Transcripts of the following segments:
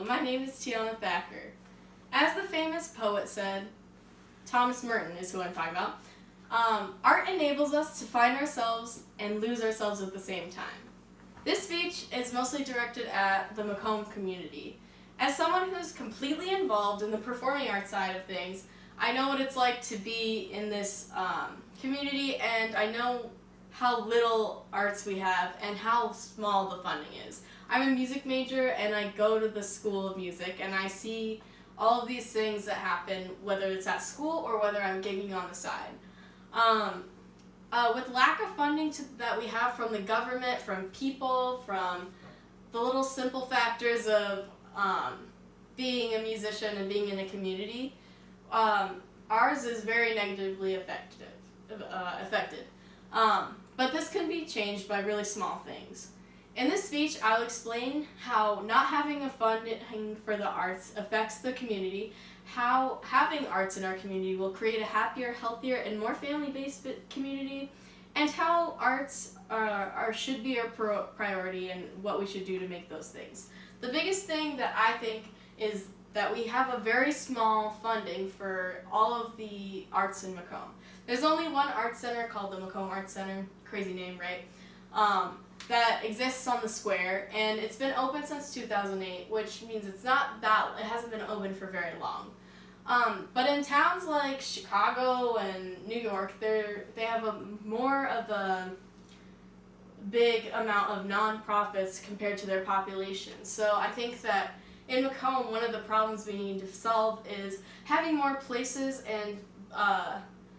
Hello, my name is Tiana Thacker. As the famous poet said, Thomas Merton is who I'm talking about, art enables us to find ourselves and lose ourselves at the same time. This speech is mostly directed at the Macomb community. As someone who's completely involved in the performing arts side of things, I know what it's like to be in this community, and I know how little arts we have and how small the funding is. I'm a music major and I go to the School of Music and I see all of these things that happen, whether it's at school or whether I'm gigging on the side. With lack of funding that we have from the government, from people, from the little simple factors of being a musician and being in a community, ours is very negatively affected. But this can be changed by really small things. In this speech, I'll explain how not having a funding for the arts affects the community, how having arts in our community will create a happier, healthier, and more family-based community, and how arts should be a priority and what we should do to make those things. The biggest thing that I think is that we have a very small funding for all of the arts in Macomb. There's only one art center called the Macomb Arts Center, crazy name, right? That exists on the square, and it's been open since 2008, which means it hasn't been open for very long. But in towns like Chicago and New York, they have more of a big amount of nonprofits compared to their population. So I think that in Macomb, one of the problems we need to solve is having more places and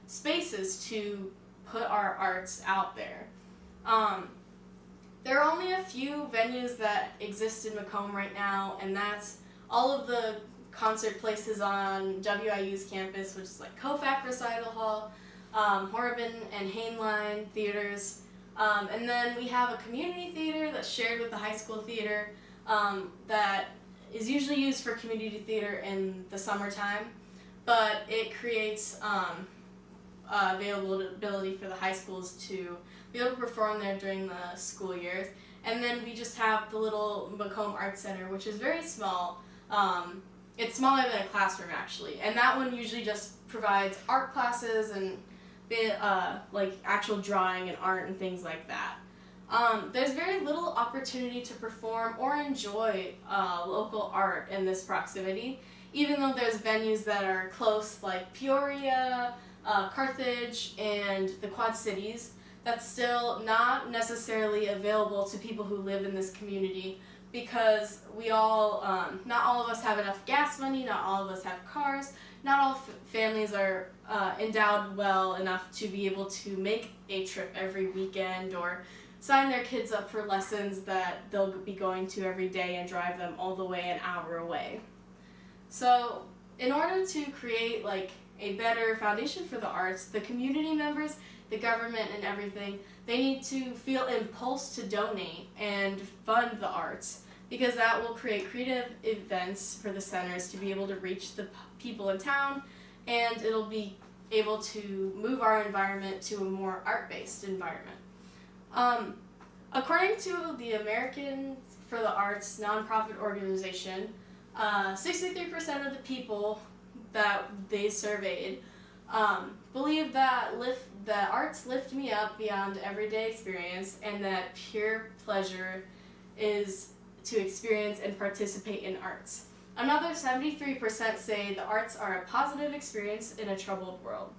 spaces to put our arts out there. There are only a few venues that exist in Macomb right now, and that's all of the concert places on WIU's campus, which is like Kofac Recital Hall, Horribin and Hainline theaters, and then we have a community theater that's shared with the high school theater that is usually used for community theater in the summertime, but it creates availability for the high schools to be able to perform there during the school years. And then we just have the little Macomb Arts Center, which is very small. It's smaller than a classroom, actually. And that one usually just provides art classes and like actual drawing and art and things like that. There's very little opportunity to perform or enjoy local art in this proximity, even though there's venues that are close, like Peoria, Carthage, and the Quad Cities. That's still not necessarily available to people who live in this community because not all of us have enough gas money, not all of us have cars, not all families are endowed well enough to be able to make a trip every weekend or sign their kids up for lessons that they'll be going to every day and drive them all the way an hour away. So in order to create like a better foundation for the arts, the community members, the government and everything, they need to feel impulse to donate and fund the arts, because that will create creative events for the centers to be able to reach the people in town, and it'll be able to move our environment to a more art-based environment. According to the Americans for the Arts nonprofit organization, 63% of the people that they surveyed believe that arts lift me up beyond everyday experience, and that pure pleasure is to experience and participate in arts. Another 73% say the arts are a positive experience in a troubled world.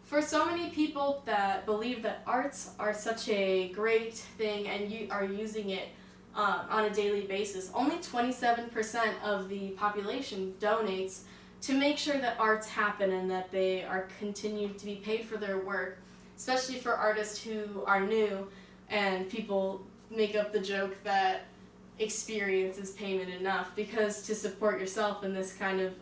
For so many people that believe that arts are such a great thing and you are using it on a daily basis, only 27% of the population donates to make sure that arts happen and that they are continued to be paid for their work, especially for artists who are new, and people make up the joke that experience is payment enough, because to support yourself in this kind of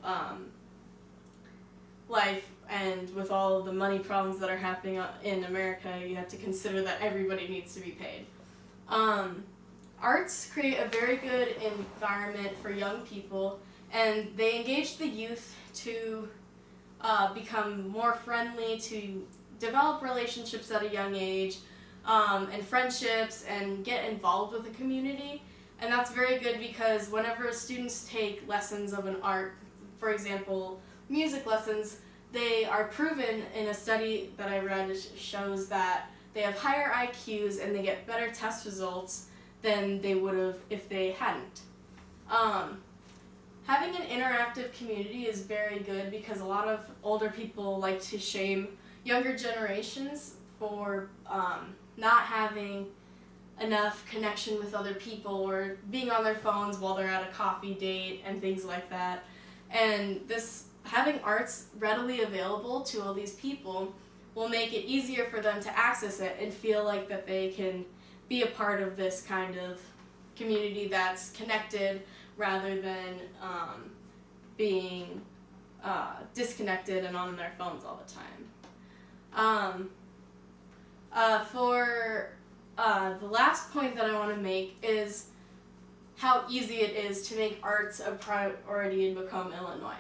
life and with all of the money problems that are happening in America, you have to consider that everybody needs to be paid. Arts create a very good environment for young people, and they engage the youth to become more friendly, to develop relationships at a young age, and friendships, and get involved with the community. And that's very good because whenever students take lessons of an art, for example, music lessons, they are proven in a study that I read shows that they have higher IQs and they get better test results than they would have if they hadn't. Having an interactive community is very good because a lot of older people like to shame younger generations for not having enough connection with other people or being on their phones while they're at a coffee date and things like that. And this having arts readily available to all these people will make it easier for them to access it and feel like that they can be a part of this kind of community that's connected rather than being disconnected and on their phones all the time. For the last point that I want to make is how easy it is to make arts a priority in Macomb, Illinois.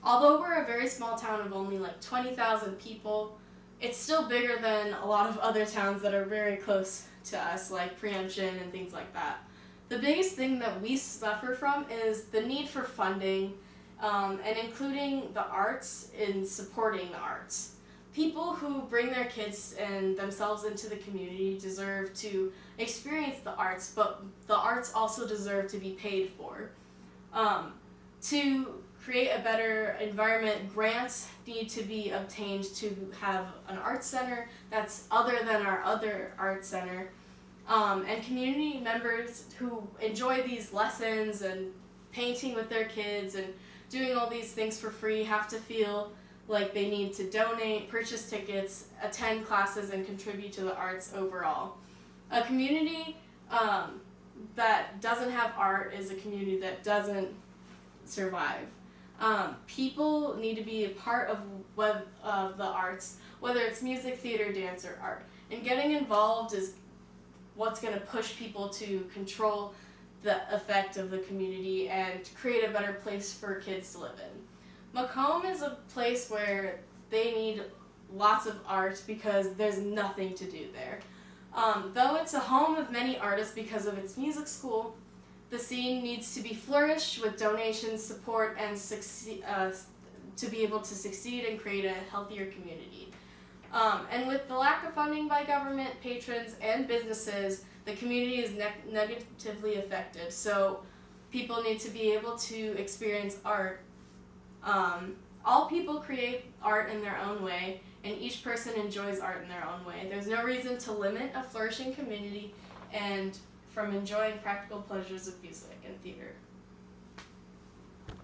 Although we're a very small town of only like 20,000 people, it's still bigger than a lot of other towns that are very close to us, like Preemption and things like that. The biggest thing that we suffer from is the need for funding and including the arts in supporting the arts. People who bring their kids and themselves into the community deserve to experience the arts, but the arts also deserve to be paid for. To create a better environment, grants need to be obtained to have an arts center that's other than our other arts center. And community members who enjoy these lessons and painting with their kids and doing all these things for free have to feel like they need to donate, purchase tickets, attend classes, and contribute to the arts overall. A community that doesn't have art is a community that doesn't survive. People need to be a part of the arts, whether it's music, theater, dance, or art. And getting involved is what's going to push people to control the effect of the community and create a better place for kids to live in. Macomb is a place where they need lots of art because there's nothing to do there. Though it's a home of many artists because of its music school, the scene needs to be flourished with donations, support, and to be able to succeed and create a healthier community. And with the lack of funding by government, patrons, and businesses, the community is negatively affected. So people need to be able to experience art. All people create art in their own way, and each person enjoys art in their own way. There's no reason to limit a flourishing community and from enjoying practical pleasures of music and theater.